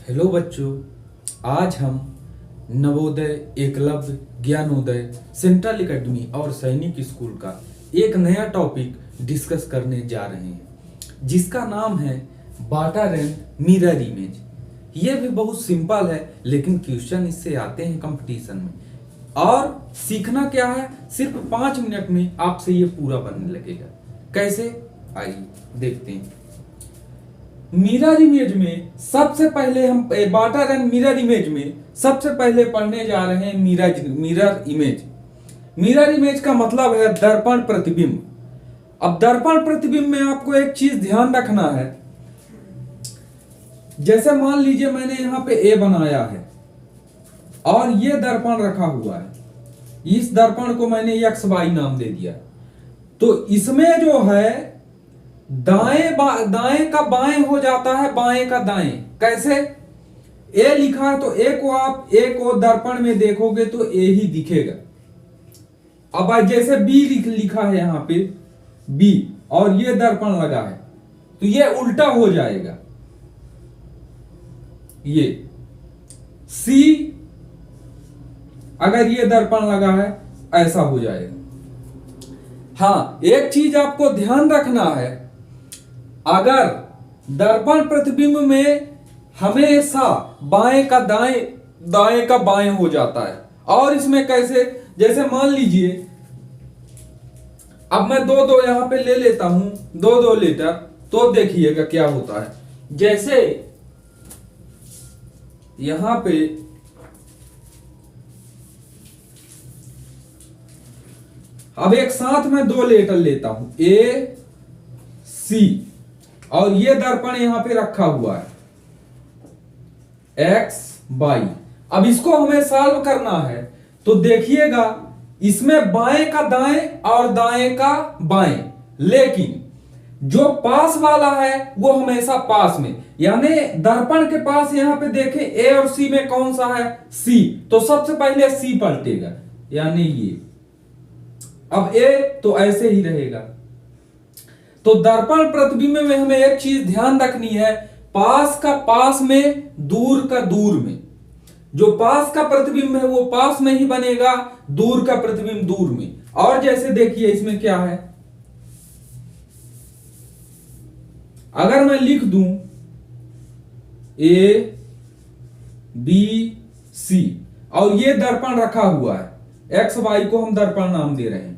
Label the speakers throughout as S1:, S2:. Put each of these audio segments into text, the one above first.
S1: Hello बच्चों, आज हम नवोदय, एकलव्य, ज्ञानोदय, सेंट्रल एकेडमी और सैनिक स्कूल का एक नया टॉपिक डिस्कस करने जा रहे हैं जिसका नाम है वाटर एंड मिरर इमेज। ये भी बहुत सिंपल है लेकिन क्वेश्चन इससे आते हैं कंपटीशन में। और सीखना क्या है, सिर्फ 5 मिनट में आपसे ये पूरा बनने लगेगा। कैसे, आइए देखते हैं। मिरर इमेज में सबसे पहले हम वाटर एंड मिरर इमेज में सबसे पहले पढ़ने जा रहे हैं मिरर इमेज। मिरर इमेज का मतलब है दर्पण प्रतिबिंब। अब दर्पण प्रतिबिंब में आपको एक चीज ध्यान रखना है। जैसे मान लीजिए मैंने यहां पे ए बनाया है और ये दर्पण रखा हुआ है। इस दर्पण को मैंने एक्स वाई नाम दे दिया। तो इसमें जो है दाएं का बाएं हो जाता है, बाएं का दाएं। कैसे? ए लिखा है तो ए को आप ए को दर्पण में देखोगे तो ए ही दिखेगा। अब जैसे बी लिखा है यहां पे बी और ये दर्पण लगा है तो ये उल्टा हो जाएगा। ये सी अगर ये दर्पण लगा है ऐसा हो जाएगा। हाँ, एक चीज आपको ध्यान रखना है, अगर दर्पण प्रतिबिंब में हमेशा बाएं का दाएं, दाएं का बाएं हो जाता है। और इसमें कैसे? जैसे मान लीजिए अब मैं दो यहां पे ले लेता हूं, दो लीटर, तो देखिएगा क्या होता है। जैसे यहां पे अब एक साथ में 2 लीटर लेता हूं, ए सी, और ये दर्पण यहां पे रखा हुआ है एक्स वाई। अब इसको हमें सॉल्व करना है तो देखिएगा इसमें बाएं का दाएं और दाएं का बाएं, लेकिन जो पास वाला है वो हमेशा पास में, यानी दर्पण के पास यहां पे देखें ए और सी में कौन सा है? सी। तो सबसे पहले सी पलटेगा, यानी ये। अब ए तो ऐसे ही रहेगा। तो दर्पण प्रतिबिंब में हमें एक चीज ध्यान रखनी है, पास का पास में, दूर का दूर में। जो पास का प्रतिबिंब है वो पास में ही बनेगा, दूर का प्रतिबिंब दूर में। और जैसे देखिए इसमें क्या है, अगर मैं लिख दूं ए बी सी और ये दर्पण रखा हुआ है, एक्स वाई को हम दर्पण नाम दे रहे हैं,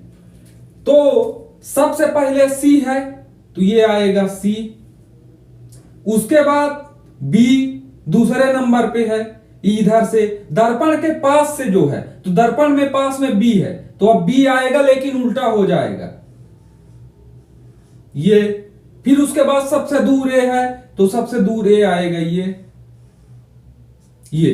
S1: तो सबसे पहले सी है तो ये आएगा सी। उसके बाद बी दूसरे नंबर पे है, इधर से दर्पण के पास से जो है, तो दर्पण में पास में बी है तो अब बी आएगा लेकिन उल्टा हो जाएगा ये। फिर उसके बाद सबसे दूर ए है तो सबसे दूर ए आएगा ये।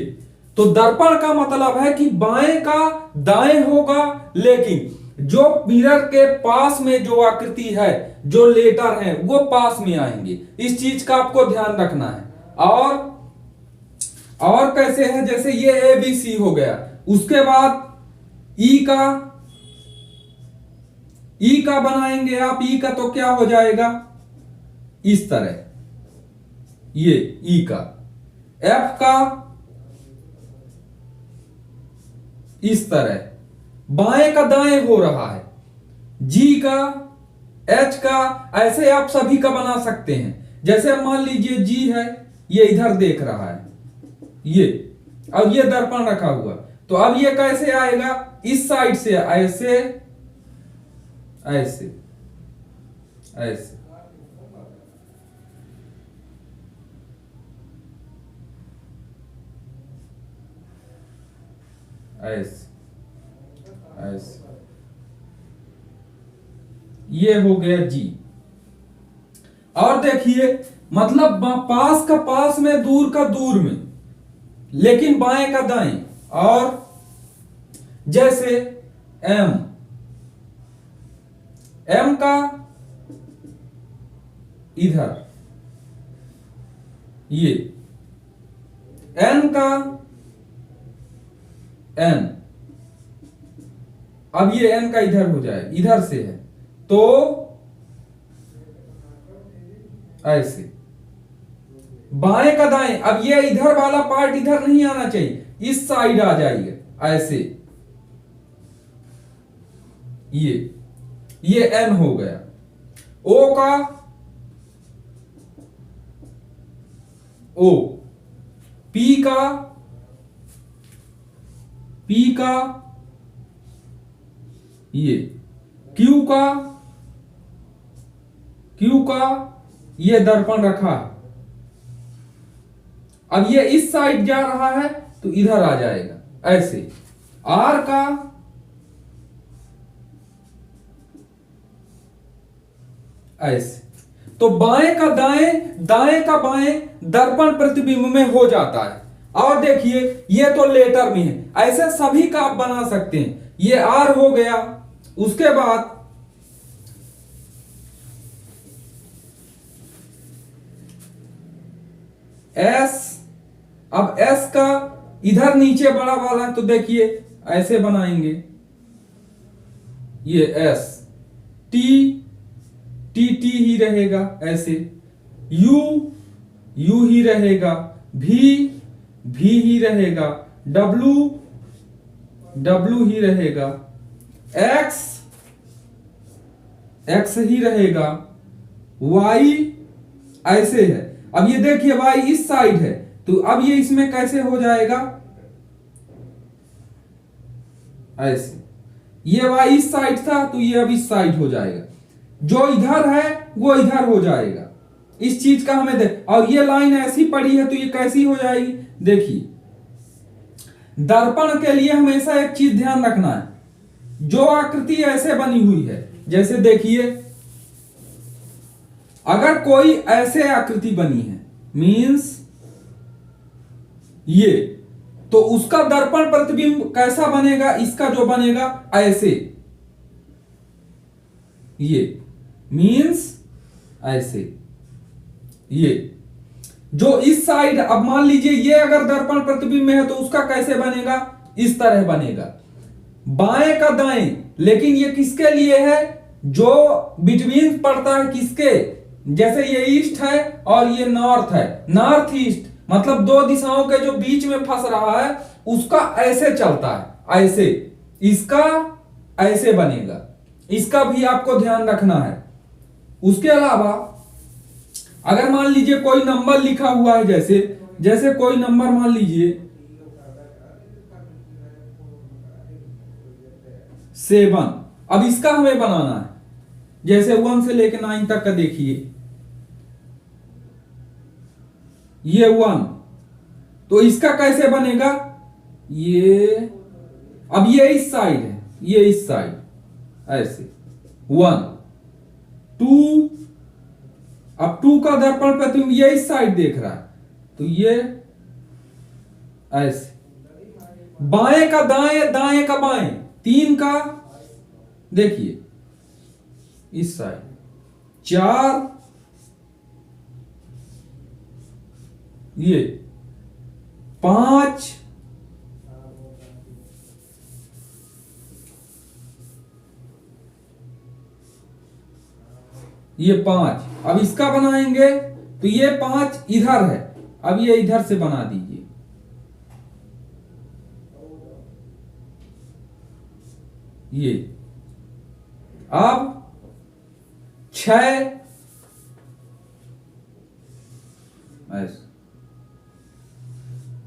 S1: तो दर्पण का मतलब है कि बाएं का दाएं होगा, लेकिन जो मिरर के पास में जो आकृति है, जो लेटर है, वो पास में आएंगे। इस चीज का आपको ध्यान रखना है। और कैसे है, जैसे ये ए बी सी हो गया, उसके बाद ई का बनाएंगे आप, ई का तो क्या हो जाएगा इस तरह, ये ई का, एफ का इस तरह, बाएं का दाएं हो रहा है, जी का, एच का, ऐसे आप सभी का बना सकते हैं। जैसे मान लीजिए जी है, ये इधर देख रहा है ये, अब ये दर्पण रखा हुआ, तो अब ये कैसे आएगा? इस साइड से ऐसे ऐसे ऐसे, ऐसे ऐसे, ये हो गया जी। और देखिए मतलब पास का पास में, दूर का दूर में, लेकिन बाएं का दाएं। और जैसे एम का इधर, ये एन का एन, अब ये एन का इधर हो जाए, इधर से है तो ऐसे, बाएं का दाएं, अब ये इधर वाला पार्ट इधर नहीं आना चाहिए, इस साइड आ जाइए ऐसे, ये एन हो गया। ओ का ओ, पी का ये, क्यू का ये दर्पण रखा है। अब ये इस साइड जा रहा है तो इधर आ जाएगा ऐसे। आर का ऐसे। तो बाएं का दाएं, दाएं का बाएं दर्पण प्रतिबिंब में हो जाता है। और देखिए ये तो लेटर में है, ऐसे सभी का आप बना सकते हैं। ये आर हो गया, उसके बाद एस। अब एस का इधर नीचे बड़ा वाला है तो देखिए ऐसे बनाएंगे, ये एस। टी ही रहेगा ऐसे। यू ही रहेगा। भी ही रहेगा। डब्लू ही रहेगा। एक्स ही रहेगा। वाई ऐसे है। अब ये देखिए वाई इस साइड है तो अब ये इसमें कैसे हो जाएगा, ऐसे। ये वाई इस साइड था तो ये अब इस साइड हो जाएगा, जो इधर है वो इधर हो जाएगा। इस चीज का हमें देख, और ये लाइन ऐसी पड़ी है तो ये कैसी हो जाएगी, देखिए। दर्पण के लिए हमेशा एक चीज ध्यान रखना है, जो आकृति ऐसे बनी हुई है, जैसे देखिए अगर कोई ऐसे आकृति बनी है मींस ये, तो उसका दर्पण प्रतिबिंब कैसा बनेगा, इसका जो बनेगा ऐसे, ये मींस ऐसे। ये जो इस साइड, अब मान लीजिए ये अगर दर्पण प्रतिबिंब में है तो उसका कैसे बनेगा, इस तरह बनेगा। बाएं का दाएं, लेकिन ये किसके लिए है, जो बिटवीन पड़ता है किसके, जैसे ये ईस्ट है और ये नॉर्थ है, नॉर्थ ईस्ट, मतलब दो दिशाओं के जो बीच में फंस रहा है उसका ऐसे चलता है, ऐसे। इसका ऐसे बनेगा, इसका भी आपको ध्यान रखना है। उसके अलावा अगर मान लीजिए कोई नंबर लिखा हुआ है, जैसे कोई नंबर मान लीजिए 7, अब इसका हमें बनाना है, जैसे 1 से लेकर 9 तक का देखिए, ये 1, तो इसका कैसे बनेगा, ये, अब ये इस साइड है, ये इस साइड ऐसे 1 2, अब 2 का दर्पण प्रतिबिंब ये इस साइड देख रहा है तो ये ऐसे। बाएं का दाएं, दाएं का बाएं, 3 का देखिए इस साइड, 4 ये, 5 ये 5। अब इसका बनाएंगे तो ये 5 इधर है, अब ये इधर से बना दीजिए, ये। अब 6 ऐसे,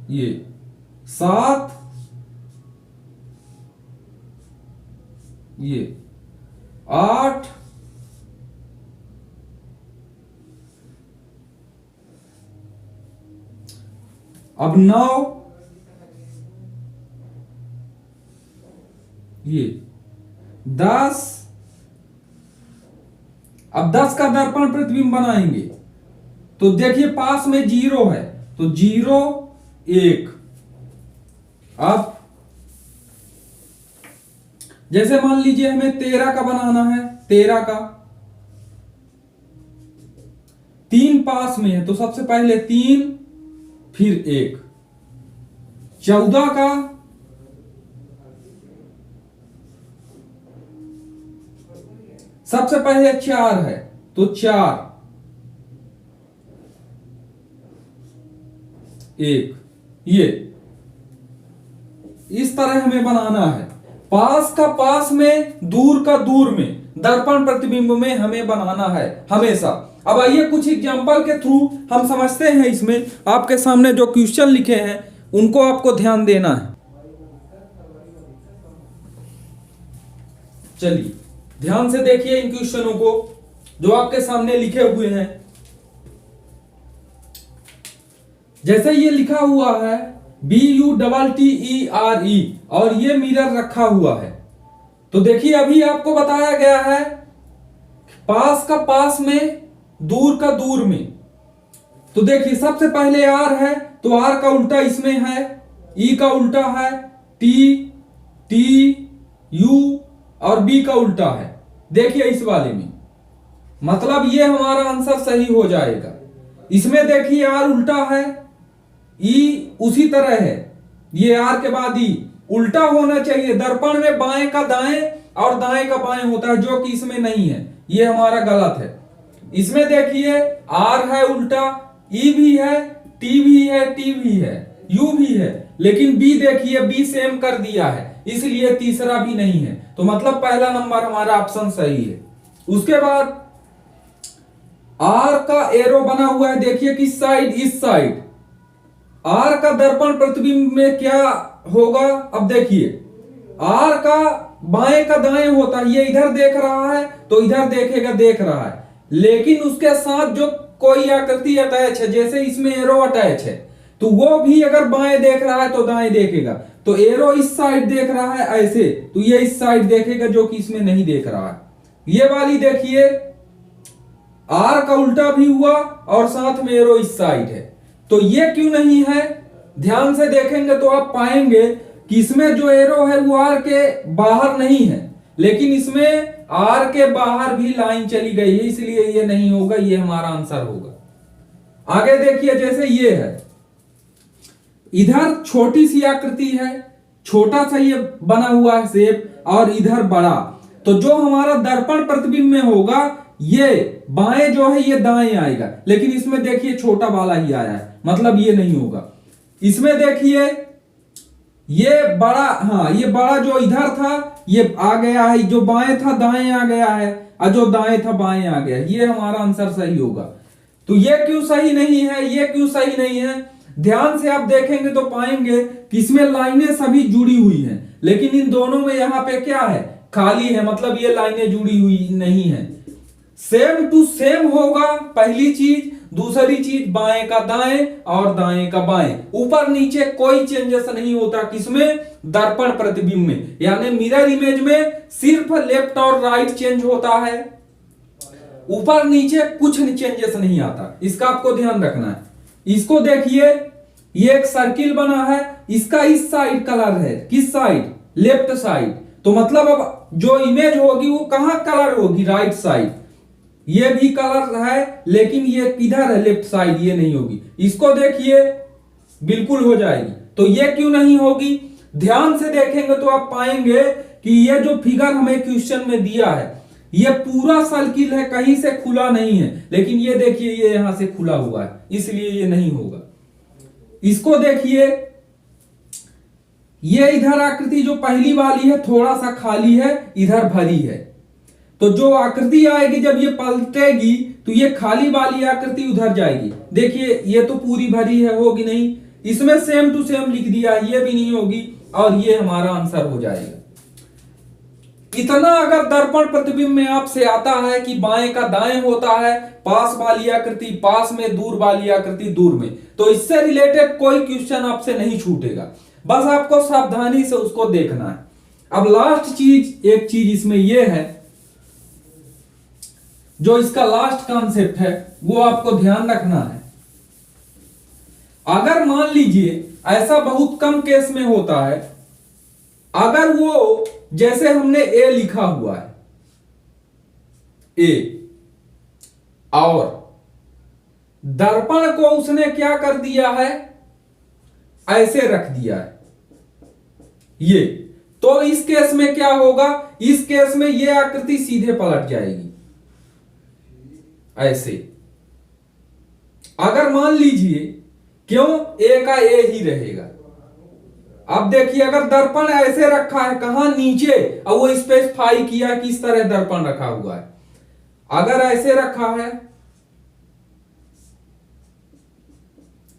S1: ये 7 ये, 8 अब 9 ये, 10। अब 10 का दर्पण प्रतिबिंब बनाएंगे तो देखिए पास में 0 है तो 0 1। अब जैसे मान लीजिए हमें 13 का बनाना है, 13 का 3 पास में है तो सबसे पहले 3 फिर 1। 14 का सबसे पहले 4 है तो 4 एक, ये इस तरह हमें बनाना है। पास का पास में, दूर का दूर में, दर्पण प्रतिबिंब में हमें बनाना है हमेशा। अब आइए कुछ एग्जांपल के थ्रू हम समझते हैं। इसमें आपके सामने जो क्वेश्चन लिखे हैं उनको आपको ध्यान देना है। चलिए ध्यान से देखिए इन क्वेश्चनों को जो आपके सामने लिखे हुए हैं। जैसे ये लिखा हुआ है BUTTERE और ये मिरर रखा हुआ है। तो देखिए अभी आपको बताया गया है पास का पास में, दूर का दूर में। तो देखिए सबसे पहले R है तो R का उल्टा इसमें है, E का उल्टा है T, T, U और B का उल्टा है। देखिए इस वाले में, मतलब ये हमारा आंसर सही हो जाएगा। इसमें देखिए R उल्टा है, E उसी तरह है, ये R के बाद E उल्टा होना चाहिए। दर्पण में बाएं का दाएं और दाएं का बाएं होता है, जो कि इसमें नहीं है, ये हमारा गलत है। इसमें देखिए R है उल्टा, E भी है, T भी है, T भी है, U भी है, लेकिन B देखिए B सेम कर दिया है, इसलिए तीसरा भी नहीं है। तो मतलब पहला नंबर हमारा ऑप्शन सही है। उसके बाद R का एरो बना हुआ है, देखिए किस साइड, इस साइड। R का दर्पण प्रतिबिंब में क्या होगा, अब देखिए R का बाएं का दाएं होता है, ये इधर देख रहा है तो इधर देखेगा, देख रहा है, लेकिन उसके साथ जो कोई आकृति अटैच है, जैसे इसमें एरो अटैच है, तो वो भी अगर बाएं देख रहा है तो दाएं देखेगा। तो एरो इस साइड देख रहा है ऐसे, तो ये इस साइड देखेगा, जो कि इसमें नहीं देख रहा है। ये वाली देखिए R का उल्टा भी हुआ और साथ में एरो इस साइड है, तो ये क्यों नहीं है? ध्यान से देखेंगे तो आप पाएंगे कि इसमें जो एरो है वो R के बाहर नहीं है, लेकिन इसमें R के बाहर भी लाइन चली गई है, इसलिए ये नहीं होगा, ये हमारा आंसर होगा। आगे देखिए जैसे ये है, इधर छोटी सी आकृति है, छोटा सा ये बना हुआ है शेप, और इधर बड़ा। तो जो हमारा दर्पण प्रतिबिंब में होगा, ये बाएं जो है ये दाएं आएगा, लेकिन इसमें देखिए छोटा वाला ही आया है, मतलब ये नहीं होगा। इसमें देखिए ये बड़ा, हाँ ये बड़ा जो इधर था ये आ गया है, जो बाएं था दाएं आ गया है, और जो दाएं था बाएं आ गया, ये हमारा आंसर सही होगा। तो ये क्यों सही नहीं है, ये क्यों सही नहीं है? ध्यान से आप देखेंगे तो पाएंगे कि इसमें लाइनें सभी जुड़ी हुई हैं, लेकिन इन दोनों में यहाँ पे क्या है, खाली है, मतलब ये लाइनें जुड़ी हुई नहीं है। सेम टू सेम होगा पहली चीज, दूसरी चीज बाएं का दाएं और दाएं का बाएं, ऊपर नीचे कोई चेंजेस नहीं होता। किसमें? दर्पण प्रतिबिंब में, यानी मिरर इमेज में सिर्फ लेफ्ट और राइट चेंज होता है, ऊपर नीचे कुछ चेंजेस नहीं आता। इसका आपको ध्यान रखना है। इसको देखिए, ये एक सर्किल बना है, इसका इस साइड कलर है, किस साइड? Left side. तो मतलब अब जो इमेज होगी वो कहां कलर होगी? Right side. ये भी कलर है, लेकिन ये किधर है? लेफ्ट साइड, ये नहीं होगी। इसको देखिए, बिल्कुल हो जाएगी। तो ये क्यों नहीं होगी? ध्यान से देखेंगे तो आप पाएंगे कि ये जो फिगर हमें क्वेश्चन में दिया है, ये पूरा सर्किल है, कहीं से खुला नहीं है, लेकिन ये देखिए ये यहां से खुला हुआ है, इसलिए ये नहीं होगा। इसको देखिए, ये इधर आकृति जो पहली वाली है थोड़ा सा खाली है, इधर भरी है। तो जो आकृति आएगी जब ये पलटेगी तो ये खाली वाली आकृति उधर जाएगी। देखिए ये तो पूरी भरी है, होगी नहीं। इसमें सेम टू सेम लिख दिया, ये भी नहीं होगी, और ये हमारा आंसर हो जाएगा। इतना अगर दर्पण प्रतिबिंब में आपसे आता है कि बाएं का दाएं होता है, पास वाली आकृति पास में, दूर वाली आकृति दूर में, तो इससे रिलेटेड कोई क्वेश्चन आपसे नहीं छूटेगा। बस आपको सावधानी से उसको देखना है। अब लास्ट चीज, एक चीज इसमें यह है, जो इसका लास्ट कॉन्सेप्ट है वो आपको ध्यान रखना है। अगर मान लीजिए, ऐसा बहुत कम केस में होता है, अगर वो जैसे हमने ए लिखा हुआ है, ए, और दर्पण को उसने क्या कर दिया है, ऐसे रख दिया है ये, तो इस केस में क्या होगा? इस केस में ये आकृति सीधे पलट जाएगी ऐसे। अगर मान लीजिए क्यों? ए का ए ही रहेगा। अब देखिए अगर दर्पण ऐसे रखा है कहां नीचे, और वो स्पेसिफाई किया किस तरह दर्पण रखा हुआ है। अगर ऐसे रखा है,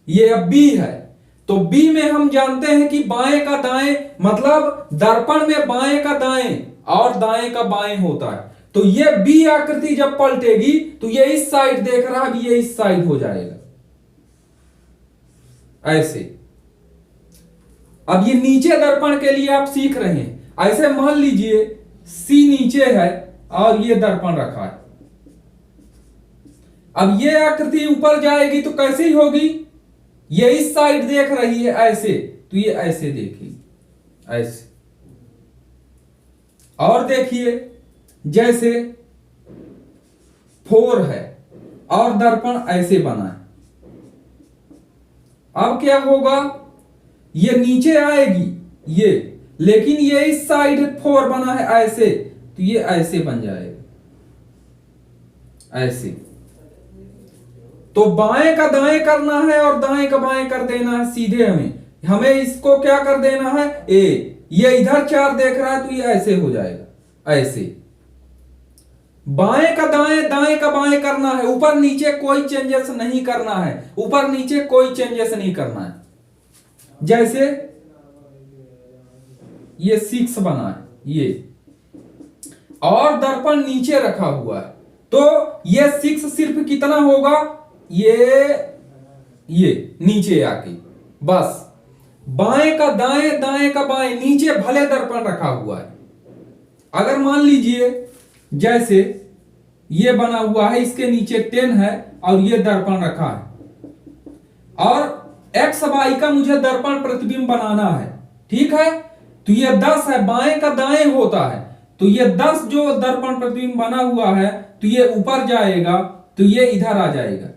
S1: ये अब बी है, तो बी में हम जानते हैं कि बाएं का दाएं, मतलब दर्पण में बाएं का दाएं और दाएं का बाएं होता है। तो ये बी आकृति जब पलटेगी तो ये इस साइड देख रहा है, ये इस साइड हो जाएगा ऐसे। अब ये नीचे दर्पण के लिए आप सीख रहे हैं। ऐसे मान लीजिए सी नीचे है और ये दर्पण रखा है। अब ये आकृति ऊपर जाएगी तो कैसी होगी? ये इस साइड देख रही है ऐसे, तो ये ऐसे देखेगी ऐसे। और देखिए जैसे 4 है और दर्पण ऐसे बना है, अब क्या होगा? ये नीचे आएगी ये, लेकिन ये इस साइड 4 बना है ऐसे, तो ये ऐसे बन जाएगा ऐसे। तो बाएं का दाएं करना है और दाएं का बाएं कर देना है सीधे। हमें इसको क्या कर देना है? ए। ये इधर 4 देख रहा है तो ये ऐसे हो जाएगा ऐसे। बाएं का दाएं, दाएं का बाएं करना है, ऊपर नीचे कोई चेंजेस नहीं करना है, ऊपर नीचे कोई चेंजेस नहीं करना है। जैसे ये 6 बना है ये, और दर्पण नीचे रखा हुआ है, तो ये 6 सिर्फ कितना होगा? ये नीचे आके बस बाएं का दाएं, दाएं का बाएं, नीचे भले दर्पण रखा हुआ है। अगर मान लीजिए जैसे ये बना हुआ है, इसके नीचे 10 है और ये दर्पण रखा है, और एक्स वाई का मुझे दर्पण प्रतिबिंब बनाना है, ठीक है? तो ये 10 है, बाएं का दाएं होता है, तो ये 10 जो दर्पण प्रतिबिंब बना हुआ है तो ये ऊपर जाएगा, तो ये इधर आ जाएगा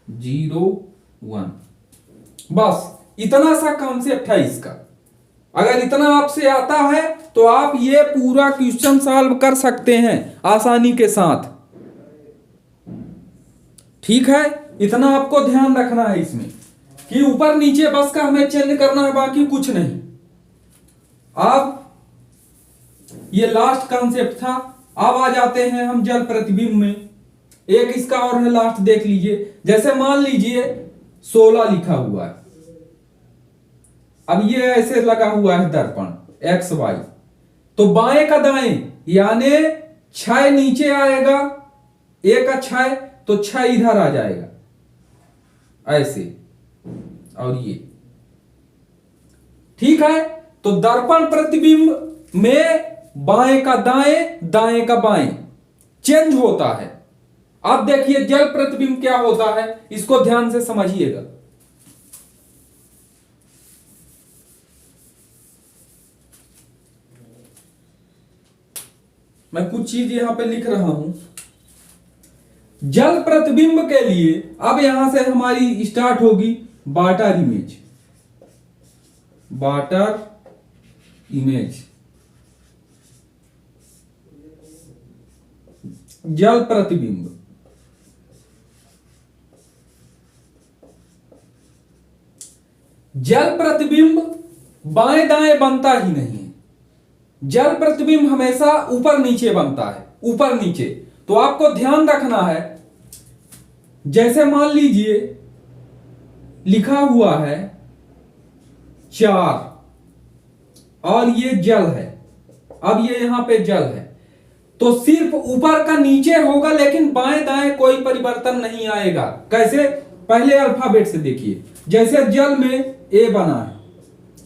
S1: 0 1। बस इतना सा कॉन्सेप्ट है इसका। अगर इतना आपसे आता है तो आप ये पूरा क्वेश्चन सॉल्व कर सकते हैं आसानी के साथ, ठीक है? इतना आपको ध्यान रखना है इसमें कि ऊपर नीचे बस का हमें चेंज करना है, बाकी कुछ नहीं। अब ये लास्ट कॉन्सेप्ट था। अब आ जाते हैं हम जल प्रतिबिंब में। एक इसका और है, लास्ट देख लीजिए। जैसे मान लीजिए 16 लिखा हुआ है, अब ये ऐसे लगा हुआ है दर्पण एक्स वाई, तो बाएं का दाएं यानी 6 नीचे आएगा, ए का 6, तो 6 इधर आ जाएगा ऐसे, और ये ठीक है। तो दर्पण प्रतिबिंब में बाएं का दाएं, दाएं का बाएं चेंज होता है। अब देखिए जल प्रतिबिंब क्या होता है, इसको ध्यान से समझिएगा। मैं कुछ चीज यहां पे लिख रहा हूं। जल प्रतिबिंब के लिए अब यहां से हमारी स्टार्ट होगी वाटर इमेज। वाटर इमेज, जल प्रतिबिंब। जल प्रतिबिंब बाएं दाएं बनता ही नहीं है। जल प्रतिबिंब हमेशा ऊपर नीचे बनता है, ऊपर नीचे। तो आपको ध्यान रखना है, जैसे मान लीजिए लिखा हुआ है 4 और ये जल है, अब ये यहां पे जल है, तो सिर्फ ऊपर का नीचे होगा, लेकिन बाएं दाएं कोई परिवर्तन नहीं आएगा। कैसे? पहले अल्फाबेट से देखिए। जैसे जल में ए बना है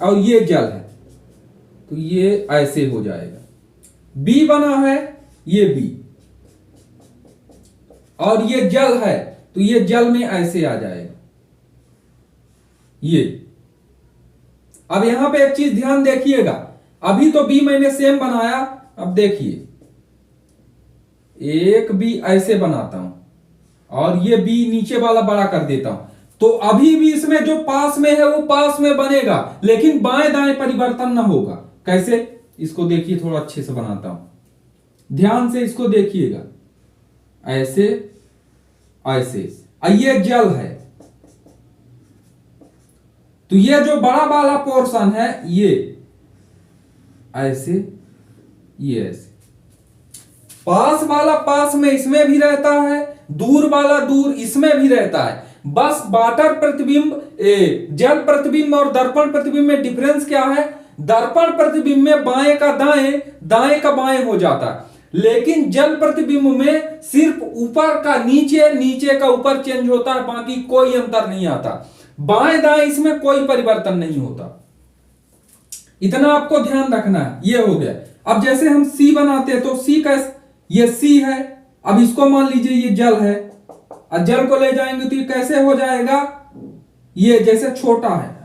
S1: और ये जल है, तो ये ऐसे हो जाएगा। बी बना है, ये बी, और ये जल है, तो ये जल में ऐसे आ जाएगा ये। अब यहां पे एक चीज ध्यान देखिएगा, अभी तो बी मैंने सेम बनाया, अब देखिए एक बी ऐसे बनाता हूं और ये बी नीचे वाला बड़ा कर देता हूं, तो अभी भी इसमें जो पास में है वो पास में बनेगा, लेकिन बाएं दाएं परिवर्तन ना होगा। कैसे? इसको देखिए, थोड़ा अच्छे से बनाता हूं, ध्यान से इसको देखिएगा। ऐसे ऐसे, ये जल है, तो ये जो बड़ा वाला पोर्शन है ये ऐसे, ये ऐसे, पास वाला पास में इसमें भी रहता है, दूर वाला दूर इसमें भी रहता है। बस वाटर प्रतिबिंब, जल प्रतिबिंब और दर्पण प्रतिबिंब में डिफरेंस क्या है? दर्पण प्रतिबिंब में बाएं का दाएं, दाएं का बाएं हो जाता है, लेकिन जल प्रतिबिंब में सिर्फ ऊपर का नीचे, नीचे का ऊपर चेंज होता है, बाकी कोई अंतर नहीं आता। बाएं दाएं इसमें कोई परिवर्तन नहीं होता, इतना आपको ध्यान रखना है। ये हो गया। अब जैसे हम सी बनाते हैं तो सी का, ये सी है, अब इसको मान लीजिए ये जल है, और जल को ले जाएंगे तो ये कैसे हो जाएगा? ये जैसे छोटा है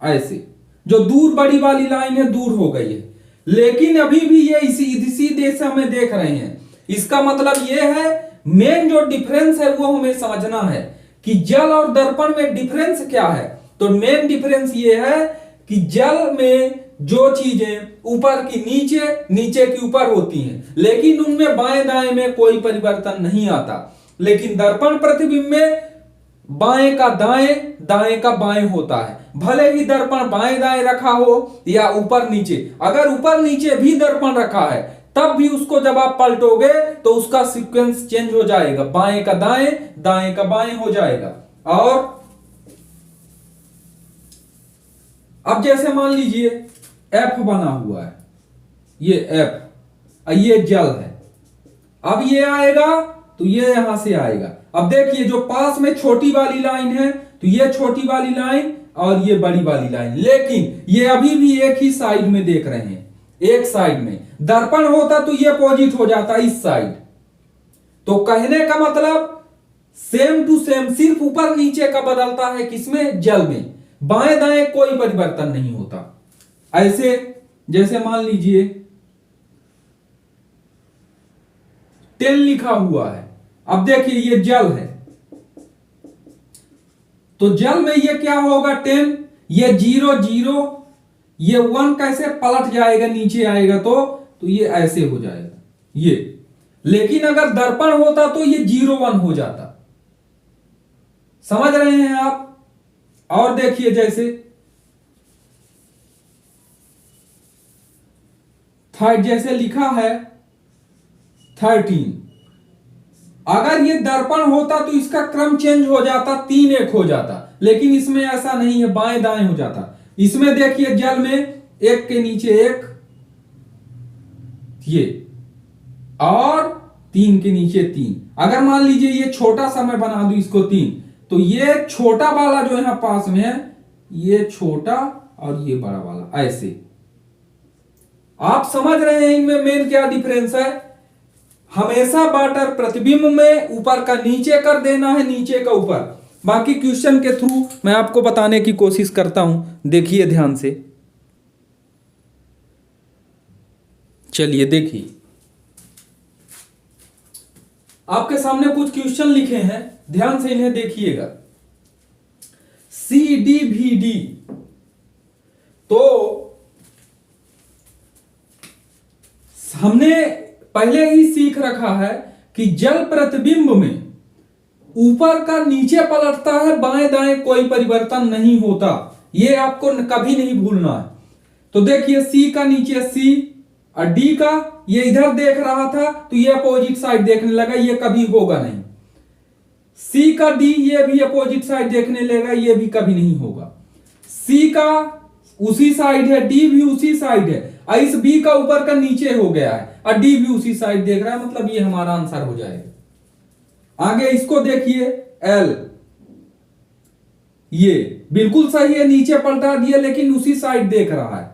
S1: ऐसे, जो दूर बड़ी वाली लाइन है दूर हो गई है, लेकिन अभी भी ये इसी दिशा में देख रहे हैं। इसका मतलब ये है, मेन जो डिफरेंस है वो हमें समझना है कि जल और दर्पण में डिफरेंस क्या है। तो मेन डिफरेंस ये है कि जल में जो चीजें ऊपर की नीचे, नीचे की ऊपर होती हैं, लेकिन उनमें बाएं दाएं में कोई परिवर्तन नहीं आता। लेकिन दर्पण प्रतिबिंब में बाएं का दाएं, दाएं का बाएं होता है। भले ही दर्पण बाएं दाएं रखा हो या ऊपर नीचे, अगर ऊपर नीचे भी दर्पण रखा है तब भी उसको जब आप पलटोगे तो उसका सीक्वेंस चेंज हो जाएगा, बाएं का दाएं, दाएं का बाएं हो जाएगा। और अब जैसे मान लीजिए एफ बना हुआ है, ये एफ, ये जल है, अब ये आएगा तो ये यहां से आएगा। अब देखिए जो पास में छोटी वाली लाइन है तो ये छोटी वाली लाइन और ये बड़ी वाली लाइन, लेकिन ये अभी भी एक ही साइड में देख रहे हैं, एक साइड में। दर्पण होता तो ये अपोजिट हो जाता इस साइड। तो कहने का मतलब सेम टू सेम, सिर्फ ऊपर नीचे का बदलता है, किसमें? जल में। बाएं दाएं कोई परिवर्तन नहीं होता। ऐसे जैसे मान लीजिए 10 लिखा हुआ है, अब देखिए ये जल है, तो जल में ये क्या होगा? 10, ये 0 0, ये 1 कैसे पलट जाएगा, नीचे आएगा तो ये ऐसे हो जाएगा ये। लेकिन अगर दर्पण होता तो ये 0 1 हो जाता। समझ रहे हैं आप? और देखिए जैसे थर्ड, जैसे लिखा है 13, अगर ये दर्पण होता तो इसका क्रम चेंज हो जाता, 3 1 हो जाता, लेकिन इसमें ऐसा नहीं है, बाएं दाएं हो जाता। इसमें देखिए जल में एक के नीचे एक, ये, और 3 के नीचे 3। अगर मान लीजिए ये छोटा सा मैं बना दूं इसको 3, तो ये छोटा वाला जो यहां पास में है, ये छोटा और ये बड़ा वाला, ऐसे। आप समझ रहे हैं इनमें मेन क्या डिफरेंस है? हमेशा वाटर प्रतिबिंब में ऊपर का नीचे कर देना है, नीचे का ऊपर। बाकी क्वेश्चन के थ्रू मैं आपको बताने की कोशिश करता हूं, देखिए ध्यान से। चलिए देखिए, आपके सामने कुछ क्वेश्चन लिखे हैं, ध्यान से इन्हें देखिएगा। CDVD, तो हमने पहले ही सीख रखा है कि जल प्रतिबिंब में ऊपर का नीचे पलटता है, बाएं दाएं कोई परिवर्तन नहीं होता। ये आपको कभी नहीं भूलना है। तो देखिए C का नीचे C और D का, ये इधर देख रहा था तो ये अपोजिट साइड देखने लगा, ये कभी होगा नहीं। C का D, ये भी अपोजिट साइड देखने लगा, ये भी कभी नहीं होगा। C का उसी साइड है, D भी उसी साइड है, और इस B का ऊपर का नीचे हो गया है, और D भी उसी साइड देख रहा है, मतलब ये हमारा आंसर हो जाएगा। आगे इसको देखिए L, ये बिल्कुल सही है, नीचे पलटा दिया लेकिन उसी साइड देख रहा है।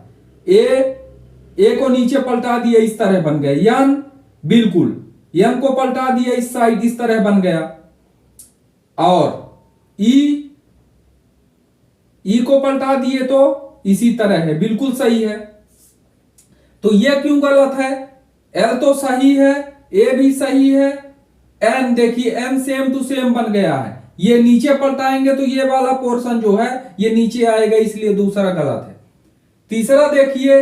S1: ए को नीचे पलटा दिया, इस तरह बन गया। N, बिल्कुल N को पलटा दिया इस साइड, इस तरह बन गया। और E को पलटा दिए तो इसी तरह है, बिल्कुल सही है। तो ये क्यों गलत है? L तो सही है, A भी सही है, N देखिए N सेम टू सेम बन गया है। ये नीचे पलटाएंगे तो ये वाला पोर्शन जो है ये नीचे आएगा, इसलिए दूसरा गलत है। तीसरा देखिए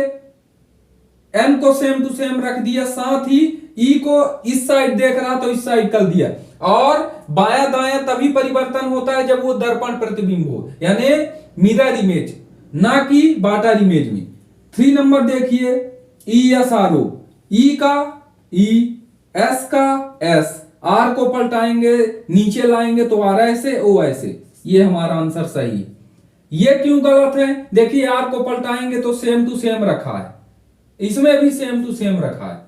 S1: N को सेम टू सेम रख दिया, साथ ही E को इस साइड देख रहा तो इस साइड कर दिया। और बाया दाया तभी परिवर्तन होता है जब वो दर्पण प्रतिबिंब हो, यानी मिरर इमेज, ना कि बाटर इमेज में। 3 नंबर देखिए ESRO, ई का ई, एस का एस, आर को पलटाएंगे नीचे लाएंगे तो आ रहा है ऐसे, ओ ऐसे। ये हमारा आंसर सही है। ये क्यों गलत है? देखिए आर को पलटाएंगे तो सेम टू सेम रखा है, इसमें भी सेम टू सेम रखा है।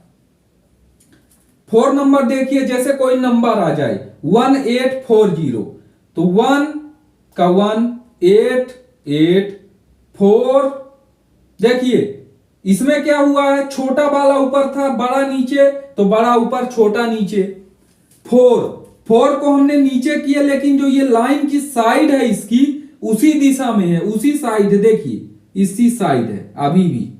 S1: 4 नंबर देखिए, जैसे कोई नंबर आ जाए 1840 तो 1 का 1, 8 8 4। देखिए इसमें क्या हुआ है, छोटा वाला ऊपर था बड़ा नीचे, तो बड़ा ऊपर छोटा नीचे। 4 को हमने नीचे किया, लेकिन जो ये लाइन की साइड है इसकी उसी दिशा में है, उसी साइड है, देखिए इसी साइड है अभी भी।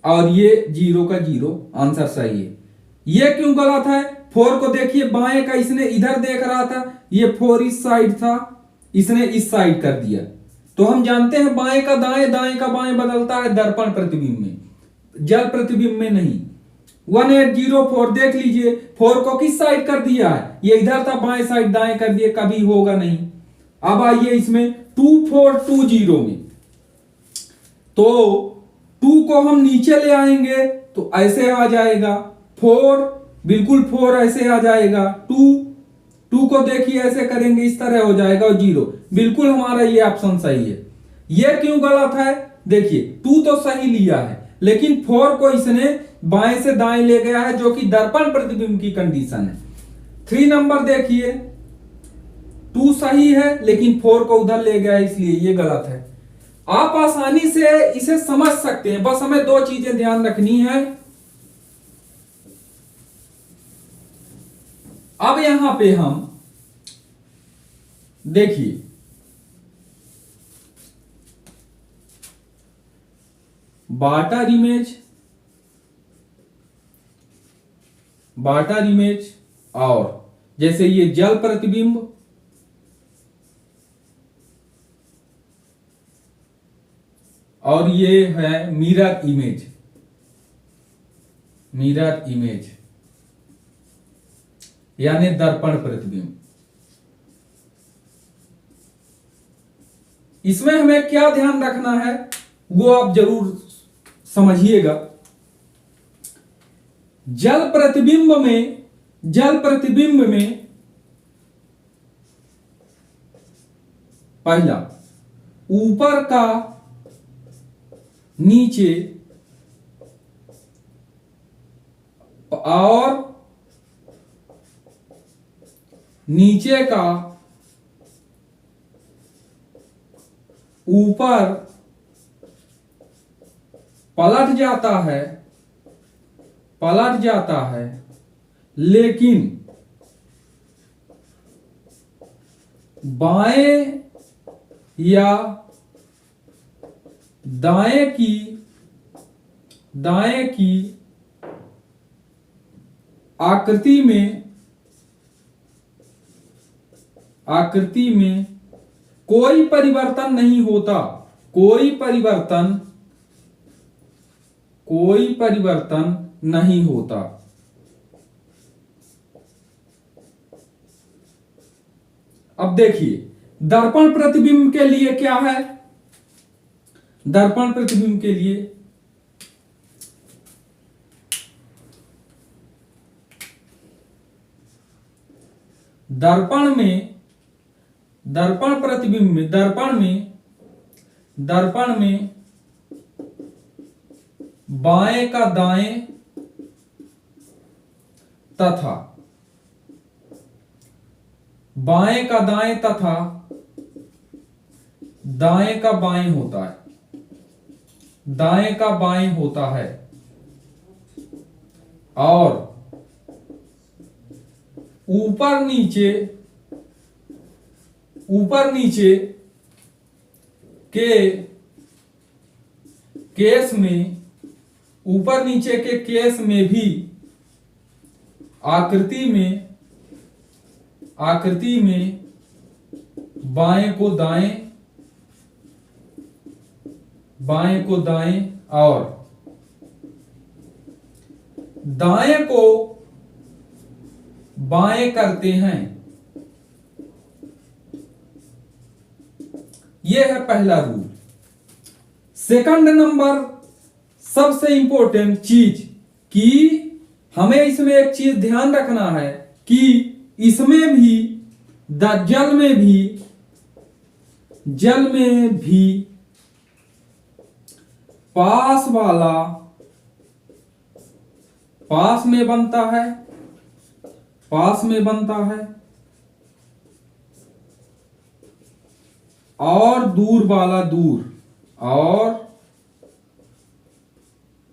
S1: और ये 0 का 0 आंसर सही है। ये क्यों गलत है? 4 को देखिए बाएं का इसने इधर देख रहा था, ये 4 इस साइड था, इसने इस साइड कर दिया। तो हम जानते हैं बाएं का दाएं, दाएं का बाएं बदलता है दर्पण प्रतिबिंब में, जल प्रतिबिंब में नहीं। 1804 देख लीजिए, 4 को किस साइड कर दिया है, ये इधर था, बाएं साइड दाएं कर दिया, कभी होगा नहीं। अब आइए इसमें 2420 में, तो 2 को हम नीचे ले आएंगे तो ऐसे आ जाएगा 4, बिल्कुल 4 ऐसे आ जाएगा। 2 को देखिए ऐसे करेंगे इस तरह हो जाएगा, और 0, बिल्कुल हमारा ये ऑप्शन सही है। ये क्यों गलत है? देखिए 2 तो सही लिया है, लेकिन 4 को इसने बाएं से दाएं ले गया है, जो कि दर्पण प्रतिबिंब की कंडीशन है। 3 नंबर देखिए 2 सही है, लेकिन 4 को उधर ले गया है, इसलिए ये गलत है। आप आसानी से इसे समझ सकते हैं, बस हमें 2 चीजें ध्यान रखनी है। अब यहां पे हम देखिए बाटर इमेज और जैसे ये जल प्रतिबिंब और ये है मिरर इमेज यानी दर्पण प्रतिबिंब। इसमें हमें क्या ध्यान रखना है वो आप जरूर समझिएगा। जल प्रतिबिंब में पहला ऊपर का नीचे और नीचे का ऊपर पलट जाता है, लेकिन बाएं या दाएं की आकृति में कोई परिवर्तन नहीं होता, कोई परिवर्तन नहीं होता। अब देखिए दर्पण प्रतिबिंब के लिए क्या है, दर्पण प्रतिबिंब के लिए दर्पण में बाएं का दाएं तथा बाएं का दाएं तथा दाएं का बाएं होता है, दाएं का बाएं होता है। और ऊपर नीचे के केस में, ऊपर नीचे के केस में भी आकृति में बाएं को दाएं और दाएं को बाएं करते हैं। ये है पहला रूल। सेकंड नंबर सबसे इंपॉर्टेंट चीज कि हमें इसमें एक चीज ध्यान रखना है कि इसमें भी जल में भी पास वाला पास में बनता है और दूर वाला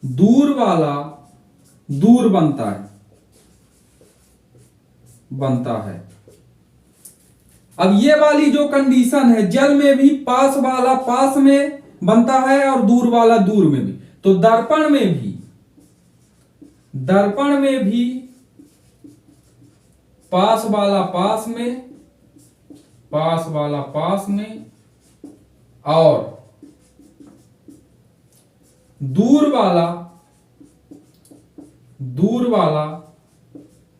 S1: दूर वाला दूर बनता है। अब ये वाली जो कंडीशन है, जल में भी पास वाला पास में बनता है और दूर वाला दूर में भी, तो दर्पण में भी पास वाला पास में और दूर वाला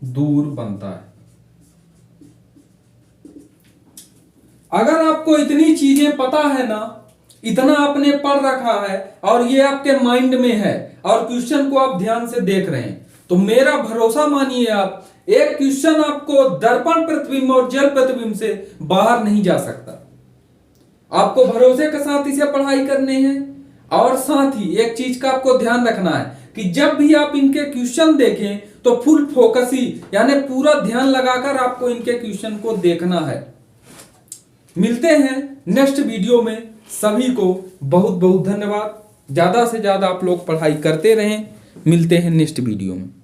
S1: दूर बनता है। अगर आपको इतनी चीजें पता है ना, इतना आपने पढ़ रखा है और ये आपके माइंड में है और क्वेश्चन को आप ध्यान से देख रहे हैं, तो मेरा भरोसा मानिए आप, एक क्वेश्चन आपको दर्पण प्रतिबिंब और जल प्रतिबिंब से बाहर नहीं जा सकता। आपको भरोसे के साथ इसे पढ़ाई करनी है और साथ ही एक चीज का आपको ध्यान रखना है कि जब भी आप इनके क्वेश्चन देखें तो फुल फोकसी यानी पूरा ध्यान लगाकर आपको इनके क्वेश्चन को देखना है। मिलते हैं नेक्स्ट वीडियो में। सभी को बहुत बहुत धन्यवाद। ज्यादा से ज्यादा आप लोग पढ़ाई करते रहें। मिलते हैं नेक्स्ट वीडियो में।